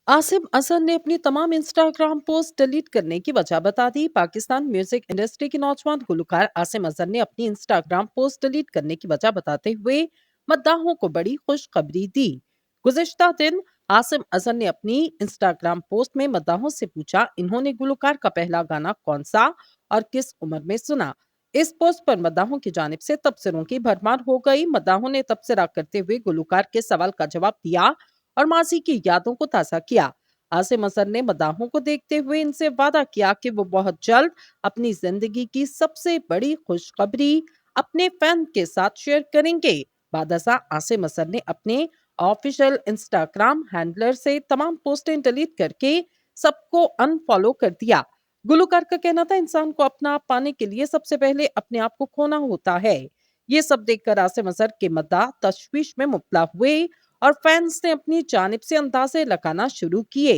आसिम अजहर ने अपनी तमाम इंस्टाग्राम पोस्ट डिलीट करने की वजह बता दी। पाकिस्तान म्यूजिक इंडस्ट्री के नौजवान गुलकार आसिम अजहर ने अपनी इंस्टाग्राम पोस्ट डिलीट करने की वजह बताते हुए मद्दाहों को बड़ी खुशखबरी दी। गुज़िश्ता दिन आसिम अजहर ने अपनी इंस्टाग्राम पोस्ट में मद्दाहों से पूछा, इन्होंने गुलकार का पहला गाना कौन सा और किस उम्र में सुना। इस पोस्ट पर मद्दाहों की जानिब से तबसरों की भरमार हो गई। मद्दाहों ने तबसरा करते हुए गुलकार के सवाल का जवाब दिया और माजी की यादों को ताज़ा किया। आसिम अजहर ने मदाहों को देखते हुए इनसे वादा किया कि वो बहुत जल्द अपनी जिंदगी की सबसे बड़ी खुशखबरी अपने फैन के साथ शेयर करेंगे। बादशाह आसिम अजहर ने अपने ऑफिशियल इंस्टाग्राम हैंडलर से तमाम पोस्टें डिलीट करके सबको अनफॉलो कर दिया। गुलकार का कहना था, इंसान को अपना आप पाने के लिए सबसे पहले अपने आप को खोना होता है। ये सब देखकर आसिम अजहर के मद्दाह तशवीश में मुब्तला हुए और फैंस ने अपनी जानिब से अंदाजे लगाना शुरू किए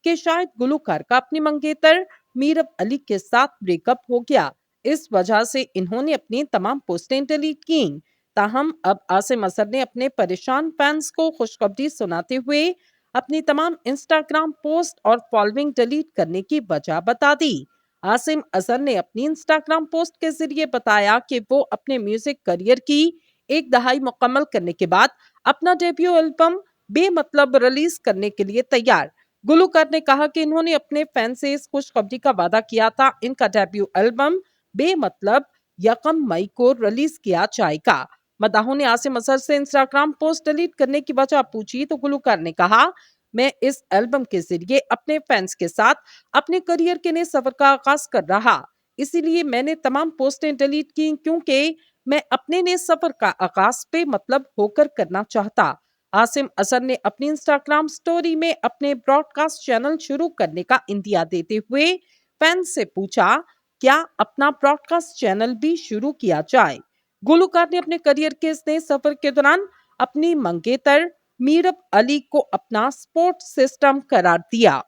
कि शायद गुलकार का अपनी मंगेतर मीरब अली के साथ ब्रेकअप हो गया। इस वजह से इन्होंने अपनी तमाम पोस्टें डिलीट की। ताहम अब आसिम अजहर ने अपने परेशान फैंस को खुशखबरी सुनाते हुए अपनी तमाम इंस्टाग्राम पोस्ट और फॉलोइंग डिलीट करने की वजह बता दी। आसिम अजहर ने अपनी इंस्टाग्राम पोस्ट के जरिए बताया कि वो अपने म्यूजिक करियर की एक दहाई मुकम्मल करने के बाद अपना डेब्यू एल्बम बेमतलब रिलीज करने के लिए तैयार। गुलकार ने कहा कि इन्होंने अपने फैन से इस खुशखबरी का वादा किया था, इनका डेब्यू एल्बम बेमतलब 1 मई को रिलीज किया जाएगा। मदाहों ने आसिम अजहर से इंस्टाग्राम पोस्ट डिलीट करने की वजह पूछी तो गुलकार ने कहा, मैं इस एल्बम के जरिए अपने फैंस के साथ अपने करियर के नए सफर का आगाज कर रहा, इसीलिए मैंने तमाम पोस्टें डिलीट की क्योंकि मैं अपने नए सफर का आगाज बेमतलब होकर करना चाहता। आसिम अजहर ने अपनी इंस्टाग्राम स्टोरी में अपने ब्रॉडकास्ट चैनल शुरू करने का इंदिया देते हुए फैंस से पूछा, क्या अपना ब्रॉडकास्ट चैनल भी शुरू किया जाए। गुलकार ने अपने करियर के इस नए सफर के दौरान अपनी मंगेतर मीरब अली को अपना सपोर्ट सिस्टम करार दिया।